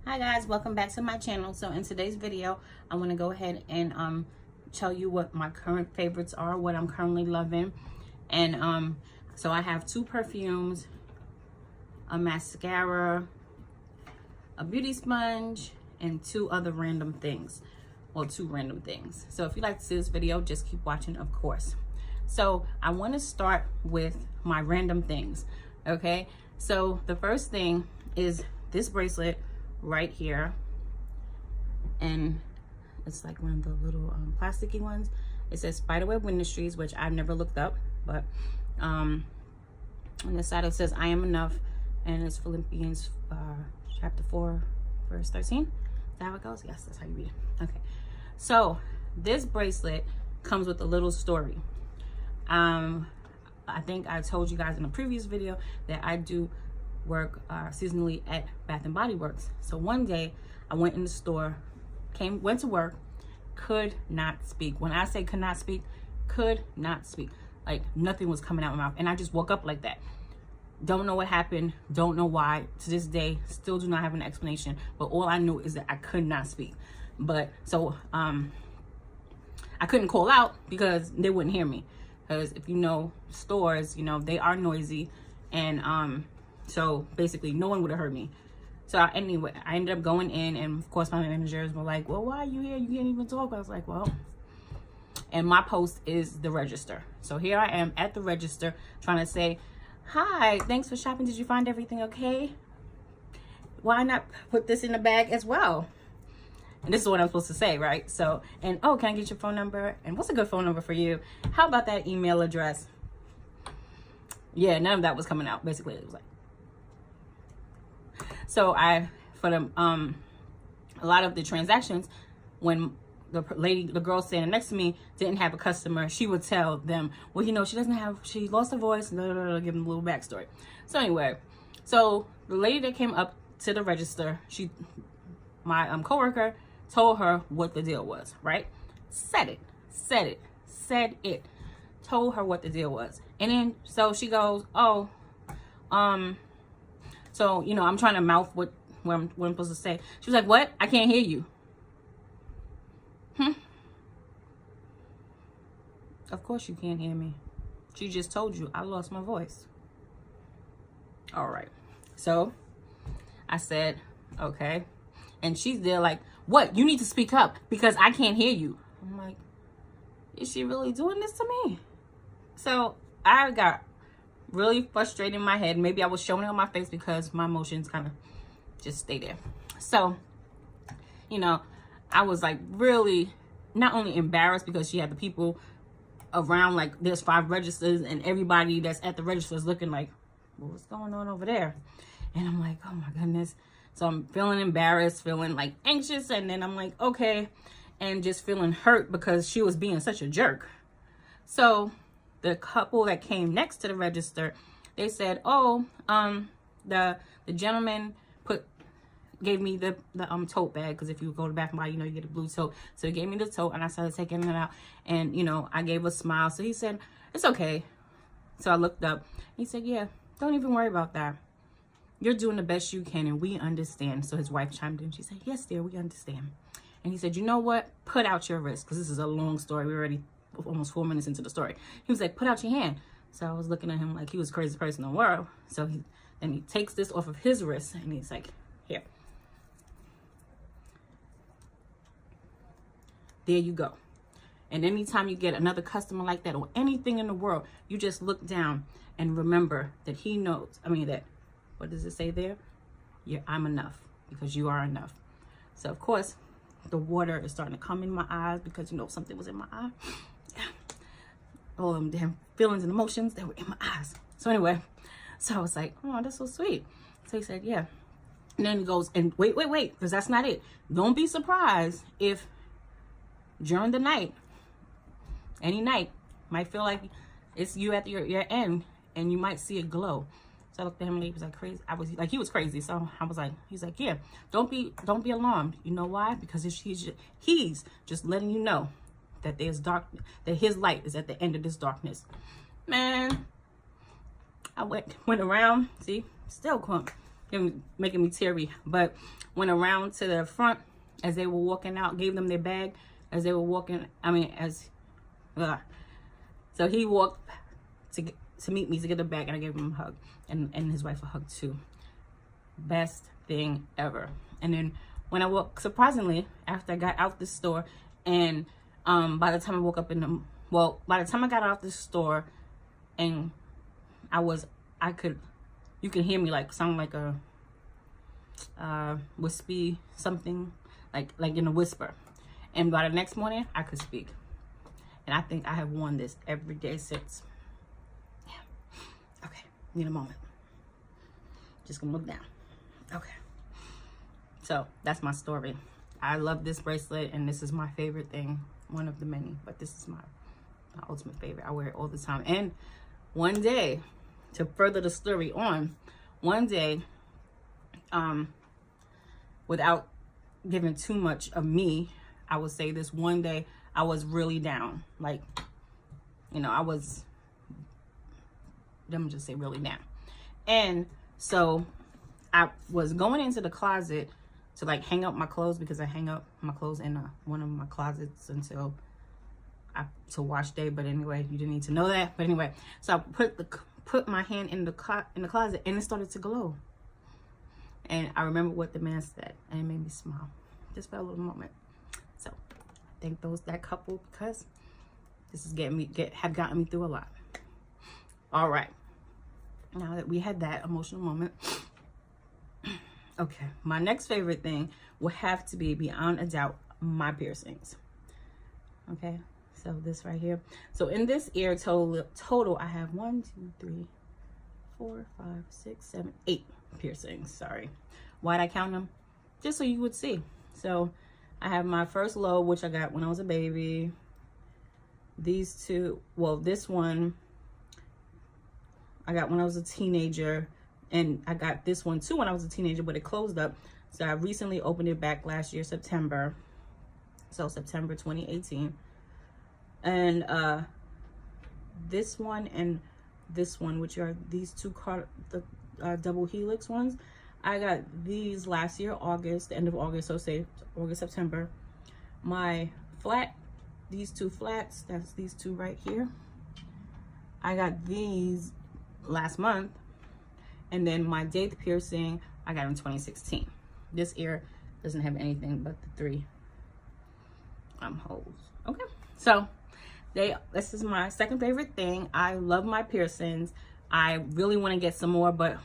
Hi guys, welcome back to my channel. So in today's video, I want to go ahead and tell you what my current favorites are, what I'm currently loving. And so I have 2 perfumes, a mascara, a beauty sponge, and 2 other random things. Well, 2 random things. So if you like to see this video, just keep watching, of course. So I want to start with my random things. Okay, so the first thing is this bracelet right here, and it's like one of the little plasticky ones. It says Spiderweb Industries, which I've never looked up, but on the side it says I am enough, and it's Philippians chapter 4 verse 13. Is that how it goes? Yes, that's how you read it. Okay, so this bracelet comes with a little story. I think I told you guys in a previous video that I do work seasonally at Bath and Body Works. So one day I went in the store, went to work, could not speak. When I say could not speak, could not speak. Like nothing was coming out of my mouth, and I just woke up like that. Don't know what happened, don't know why. To this day, still do not have an explanation, but all I knew is that I could not speak. But so I couldn't call out because they wouldn't hear me. Because if you know stores, you know they are noisy, and so basically no one would have heard me. So anyway, I ended up going in, and of course my managers were like, well, why are you here? You can't even talk. I was like, well, and my post is the register. So here I am at the register trying to say, hi, thanks for shopping. Did you find everything okay? Why not put this in the bag as well? And this is what I'm supposed to say, right? So, and oh, can I get your phone number? And what's a good phone number for you? How about that email address? Yeah, none of that was coming out. Basically, it was like, so for the a lot of the transactions, when the girl standing next to me didn't have a customer, she would tell them, well, you know, she lost her voice, blah, blah, blah, give them a little backstory. So anyway, so the lady that came up to the register, my coworker told her what the deal was, right? Said it, told her what the deal was. And then, so she goes, oh, so, you know, I'm trying to mouth what I'm supposed to say. She was like, what? I can't hear you. Of course you can't hear me. She just told you I lost my voice. All right. So I said, okay. And she's there like, what? You need to speak up because I can't hear you. I'm like, is she really doing this to me? So I got really frustrated in my head. Maybe I was showing it on my face because my emotions kind of just stay there. So, you know, I was like really not only embarrassed because she had the people around, like there's 5 registers and everybody that's at the register is looking like, well, what's going on over there? And I'm like, oh my goodness. So I'm feeling embarrassed, feeling like anxious, and then I'm like, okay, and just feeling hurt because she was being such a jerk. So the couple that came next to the register, they said, oh, the gentleman gave me the tote bag, because if you go to Bath and Body, you know, you get a blue tote. So he gave me the tote, and I started taking it out, and you know, I gave a smile. So he said, it's okay. So I looked up. He said, yeah, don't even worry about that. You're doing the best you can, and we understand. So his wife chimed in. She said, yes, dear, we understand. And he said, you know what? Put out your wrist, because this is a long story. We're already almost 4 minutes into the story. He was like, put out your hand. So I was looking at him like he was the craziest person in the world. So he takes this off of his wrist, and he's like, here. There you go. And anytime you get another customer like that or anything in the world, you just look down and remember that he knows. I mean, that, what does it say there? Yeah, I'm enough, because you are enough. So of course, the water is starting to come in my eyes because, you know, something was in my eye. All them damn feelings and emotions that were in my eyes. So anyway, so I was like, oh, that's so sweet. So he said, yeah. And then he goes, and wait, because that's not it. Don't be surprised if during the night, any night, might feel like it's you at your end, and you might see a glow. So I looked at him, and he was like crazy. I was like, he was crazy. So I was like, he's like, yeah, don't be alarmed. You know why? Because he's just letting you know that there's that his light is at the end of this darkness. Man, I went around, see, still crunk. making me teary. But went around to the front as they were walking out, gave them their bag as they were walking. So he walked to meet me to get the bag, and I gave him a hug, and his wife a hug too. Best thing ever. And then when I walked, surprisingly, after I got out the store, and by the time I woke up by the time I got out the store, and you can hear me like sound like a wispy something, like in a whisper. And by the next morning, I could speak. And I think I have worn this every day since. Yeah. Okay, need a moment. Just gonna look down. Okay. So that's my story. I love this bracelet, and this is my favorite thing. One of the many, but this is my ultimate favorite. I wear it all the time. And one day, to further the story on, one day, without giving too much of me, I would say this one day I was really down. Like, let me just say really down. And so I was going into the closet to like hang up my clothes, because I hang up my cloths in one of my closets until to wash day. But anyway, you didn't need to know that. But anyway, so I put my hand in the closet, and it started to glow. And I remember what the man said, and it made me smile just for a little moment. So I thank that couple, because this is have gotten me through a lot. All right, now that we had that emotional moment, okay, my next favorite thing will have to be, beyond a doubt, my piercings. Okay, so this right here. So in this ear total, I have 1, 2, 3, 4, 5, 6, 7, 8 piercings. Sorry, why'd I count them? Just so you would see. So I have my first lobe, which I got when I was a baby. These two, well, this one I got when I was a teenager, and I got this one too when I was a teenager, but it closed up. So I recently opened it back last year, September. So September 2018. And this one and this one, which are these two double helix ones, I got these last year, August, the end of August, so say August, September. My these two flats, that's these two right here, I got these last month. And then my date piercing, I got in 2016. This ear doesn't have anything but the 3 holes. Okay, so this is my second favorite thing. I love my piercings. I really want to get some more, but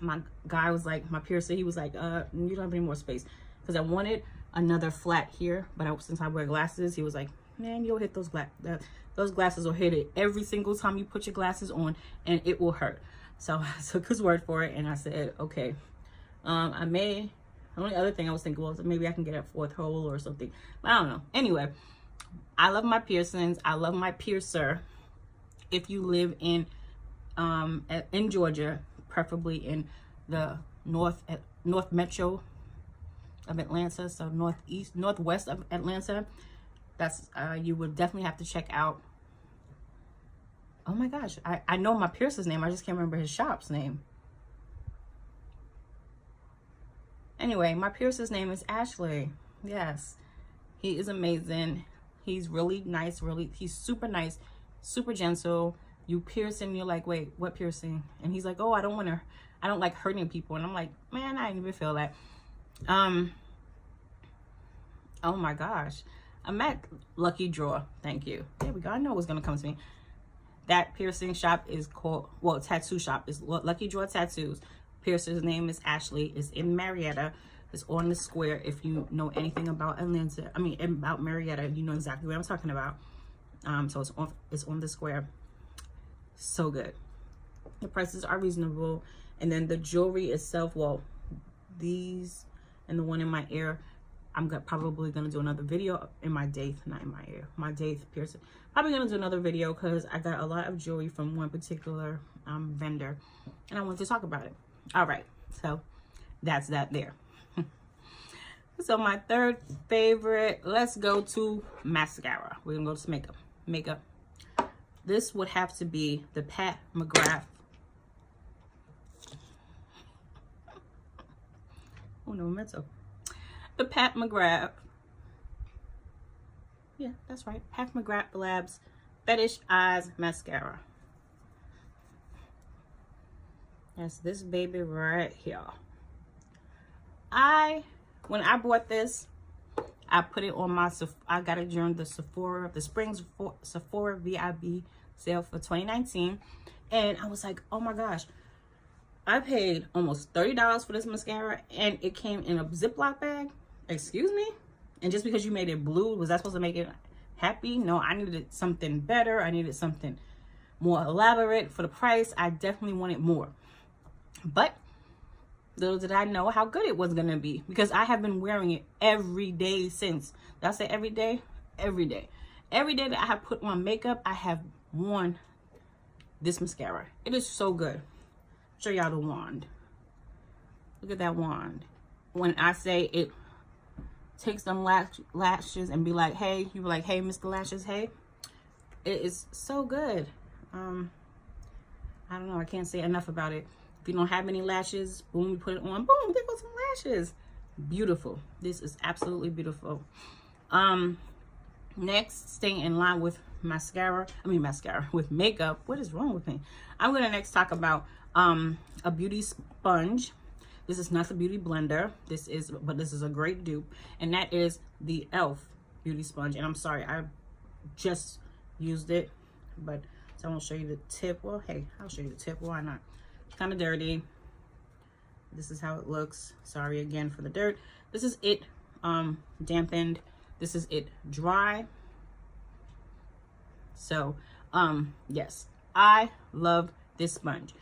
my guy was like, my piercer, he was like, you don't have any more space, because I wanted another flat here, but since I wear glasses, he was like, man, you'll hit those glasses will hit it every single time you put your glasses on, and it will hurt. So I took his word for it, and I said, okay. The only other thing I was thinking was maybe I can get a 4th hole or something, but I don't know. Anyway, I love my piercings. I love my piercer. If you live in Georgia, preferably in the north metro of Atlanta, so northwest of Atlanta, that's you would definitely have to check out. Oh my gosh, I know my piercer's name, I just can't remember his shop's name. Anyway, my piercer's name is Ashley. Yes, he is amazing. He's really nice, he's super nice, super gentle. You pierce and you're like, wait, what piercing? And he's like, oh, I don't like hurting people. And I'm like, man, I didn't even feel that. Oh my gosh, I'm at Lucky Draw. Thank you. There we go. I know what's gonna come to me. That piercing shop is called, well, tattoo shop is Lucky Draw Tattoos. Piercer's name is Ashley. It's in Marietta. It's on the square. If you know anything about Atlanta, about Marietta, you know exactly what I'm talking about. So it's on the square. So good. The prices are reasonable. And then the jewelry itself, well, these and the one in my ear, I'm probably gonna do another video in my date, not in my ear, my date piercing. Probably gonna do another video because I got a lot of jewelry from one particular vendor, and I wanted to talk about it. All right, so that's that there. So my third favorite, let's go to mascara. We're gonna go to makeup. This would have to be the Pat McGrath. Uno momento. The Pat McGrath. Yeah, that's right. Pat McGrath Labs Fetish Eyes Mascara. That's this baby right here. When I bought this, I put it on my, I got it during the Sephora, the Spring Sephora VIB sale for 2019. And I was like, oh my gosh, I paid almost $30 for this mascara and it came in a Ziploc bag. Excuse me? And just because you made it blue, was that supposed to make it happy? No, I needed something better. I needed something more elaborate for the price. I definitely wanted more. But little did I know how good it was going to be, because I have been wearing it every day since. Did I say every day? Every day. Every day that I have put on makeup, I have worn this mascara. It is so good. Show y'all the wand. Look at that wand. When I say it takes them lashes and be like, hey, you were like, hey, Mr. Lashes, hey. It is so good. I don't know. I can't say enough about it. If you don't have any lashes, boom, you put it on, boom, there goes some lashes. Beautiful. This is absolutely beautiful. Next, staying in line with mascara, with makeup. What is wrong with me? I'm going to next talk about a beauty sponge. This is not the beauty blender. But this is a great dupe. And that is the e.l.f. beauty sponge. And I'm sorry, I just used it. But so I won't show you the tip. Well, hey, I'll show you the tip. Why not? It's kind of dirty. This is how it looks. Sorry again for the dirt. This is it dampened. This is it dry. So yes, I love this sponge.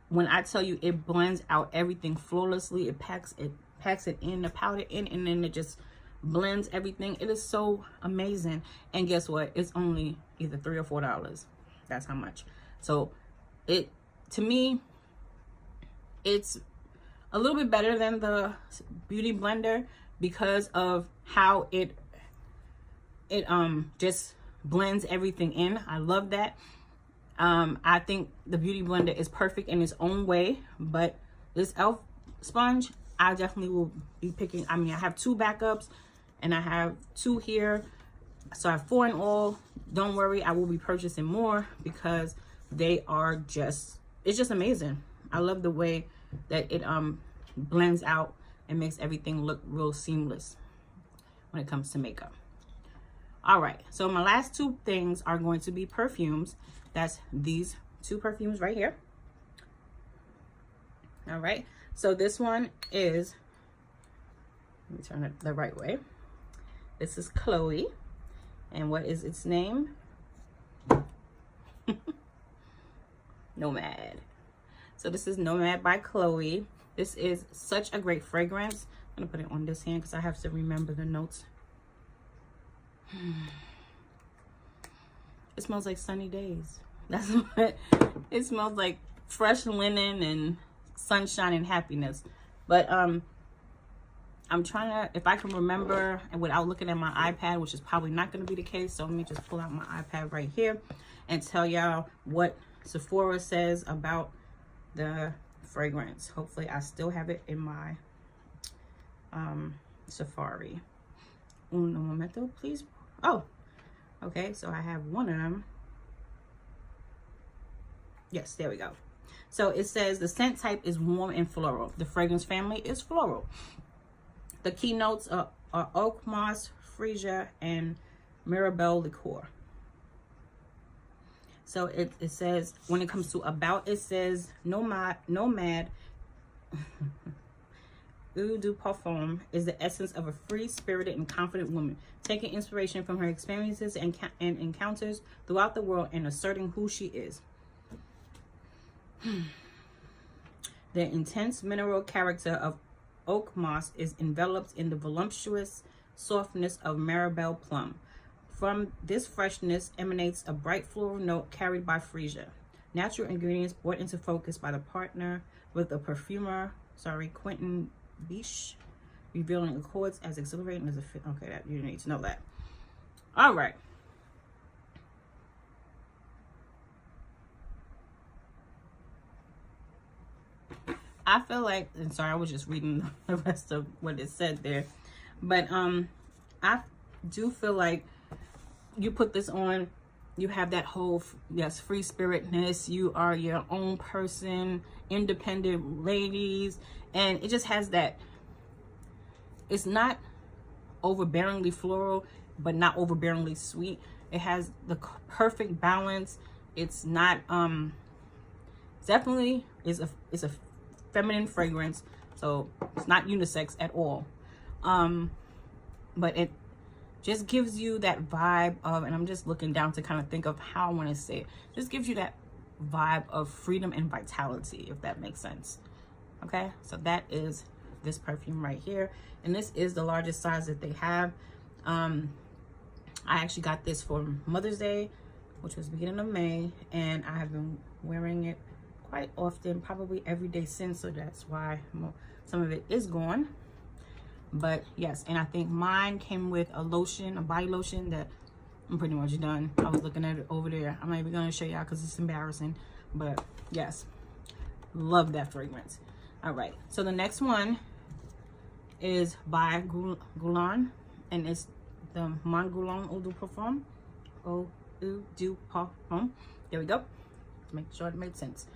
When I tell you it blends out everything flawlessly, it packs it in, the powder in, and then it just blends everything. It is so amazing. And guess what? It's only either $3 or $4. That's how much. So to me, it's a little bit better than the beauty blender because of how it just blends everything in. I love that. I think the beauty blender is perfect in its own way, but this e.l.f. sponge, I definitely will be picking. I mean, I have 2 backups and I have 2 here, so I have 4 in all. Don't worry, I will be purchasing more because they are just, it's just amazing. I love the way that it blends out and makes everything look real seamless when it comes to makeup. All right, so my last 2 things are going to be perfumes. That's these 2 perfumes right here. All right, so this one is, let me turn it the right way. This is Chloe. And what is its name? Nomad. So this is Nomad by Chloe. This is such a great fragrance. I'm gonna put it on this hand because I have to remember the notes. It smells like sunny days. That's what it smells like, fresh linen and sunshine and happiness. But I'm trying to, if I can remember and without looking at my iPad, which is probably not going to be the case. So let me just pull out my iPad right here and tell y'all what Sephora says about the fragrance. Hopefully I still have it in my Safari. Uno momento, please. Oh, okay, so I have one of them. Yes, there we go. So it says the scent type is warm and floral. The fragrance family is floral. The keynotes are oak moss, freesia, and mirabelle liqueur. So it says, when it comes to about, it says nomad Eau de Parfum is the essence of a free-spirited and confident woman, taking inspiration from her experiences and encounters throughout the world and asserting who she is. The intense mineral character of oak moss is enveloped in the voluptuous softness of Marabelle plum. From this freshness emanates a bright floral note carried by freesia. Natural ingredients brought into focus by the partner with the perfumer, Quentin Biche, revealing accords as exhilarating as a fit. Okay, that you need to know that. All right. I feel like, and sorry, I was just reading the rest of what it said there, but I do feel like you put this on, you have that whole, yes, free spiritness. You are your own person, independent ladies, and it just has that, it's not overbearingly floral, but not overbearingly sweet. It has the perfect balance. It's not, definitely is a feminine fragrance, so it's not unisex at all. But it just gives you that vibe of, and I'm just looking down to kind of think of how I want to say it, just gives you that vibe of freedom and vitality, if that makes sense. Okay, so that is this perfume right here, and this is the largest size that they have. I actually got this for Mother's Day, which was beginning of May, and I have been wearing it quite often, probably every day since, so that's why some of it is gone. But yes, and I think mine came with a lotion, a body lotion that I'm pretty much done. I was looking at it over there. I'm not even gonna show y'all because it's embarrassing, but yes, love that fragrance. All right, so the next one is by Gulan, and it's the Mon Gulan Eau de Parfum. Eau de Parfum. There we go. To make sure it made sense.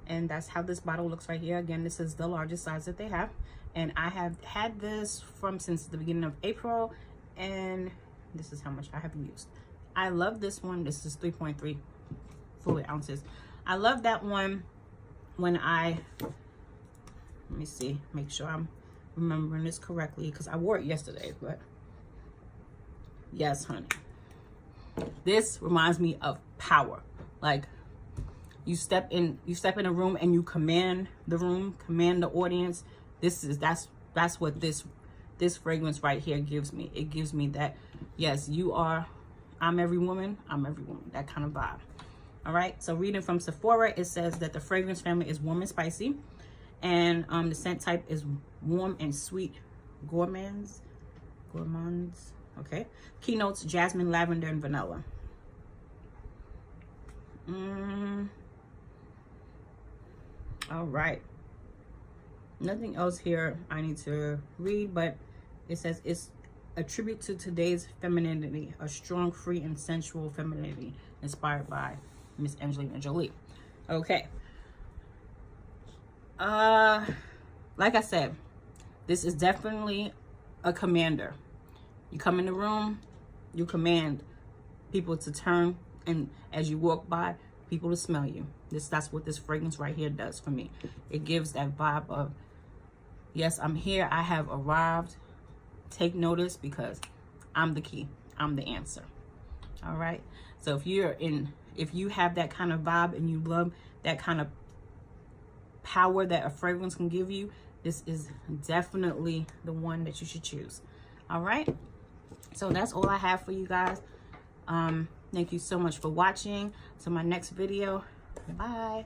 And that's how this bottle looks right here. Again, this is the largest size that they have, and I have had this since the beginning of April, and this is how much I have used. I love this one. This is 3.3 fluid ounces. I love that one when let me see, make sure I'm remembering this correctly, because I wore it yesterday. But yes, honey, this reminds me of power. Like, you step in a room and you command the room, command the audience. That's what this fragrance right here gives me. It gives me that, yes, I'm every woman, that kind of vibe. All right, so reading from Sephora, it says that the fragrance family is warm and spicy, and the scent type is warm and sweet gourmands. Okay, keynotes jasmine, lavender, and vanilla. All right, nothing else here I need to read, but it says it's a tribute to today's femininity, a strong, free, and sensual femininity inspired by Miss Angelina Jolie. Okay, like I said, this is definitely a commander. You come in the room, you command people to turn, and as you walk by, people to smell you. That's what this fragrance right here does for me. It gives that vibe of, yes, I'm here, I have arrived. Take notice, because I'm the key, I'm the answer. All right, so if you have that kind of vibe and you love that kind of power that a fragrance can give you, this is definitely the one that you should choose. All right, so that's all I have for you guys. Thank you so much for watching. To my next video, bye.